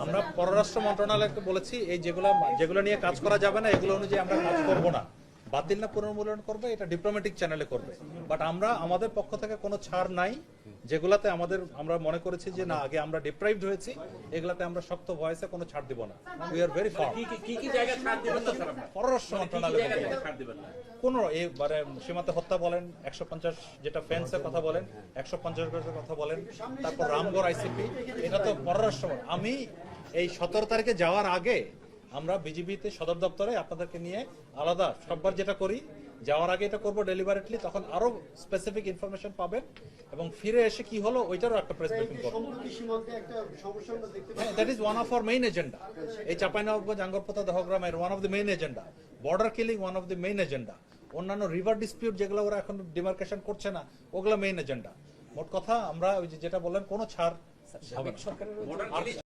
আমরা পররাষ্ট্র মন্ত্রণালয়কে বলেছি এই যেগুলো নিয়ে কাজ করা যাবে না এগুলো অনুযায়ী আমরা কাজ করব না। বাতিল না পুনর্মূল্যায়ন করবে এটা ডিপ্লোম্যাটিক চ্যানেলে করবে, বাট আমরা আমাদের পক্ষ থেকে কোনো ছাড় নাই। যেগুলাতে আমরা মনে করেছি যে না আগে আমরা ডিপ্রাইভড হয়েছি, এগুলাতে আমরা শক্ত ভয়েসে কোনো ছাড় দিব না। We are very farm. কি জায়গা ছাড় দিবেন না স্যার? পররাষ্ট্র মন্ত্রণালয় ছাড় দিবেন না কোন এবারে সীমান্তে হত্যা বলেন, 150 যেটা ফেন্সের কথা বলেন, 150 গজের কথা বলেন, তারপর রামগড় আইসিপি, এটা তো পররাষ্ট্র। আমি এই 17 তারিখে যাওয়ার আগে আমরা বিজিবিতে সদর দপ্তরে আপনাদেরকে নিয়ে আলাদা সববার যেটা করি, যাওয়ার আগে এটা করবো ডেলিভারেটলি, তখন আরো স্পেসিফিক ইনফরমেশন পাবেন এবং ফিরে এসে কি হলো ওইটারও একটা প্রেস ব্রিফিং করবো। That is one of our main agenda. এই চাঁপাইনবাবগঞ্জ, আঙ্গরপোতা, দহগ্রাম এর one of the main agenda. Border killing one of the main agenda. অন্যান্য রিভার ডিসপিউট যেগুলো ওরা এখন ডিমার্কেশন করছে না, ওগুলো মেইন এজেন্ডা। মোট কথা আমরা ওই যেটা বললেন কোনো ছাড় হবে না।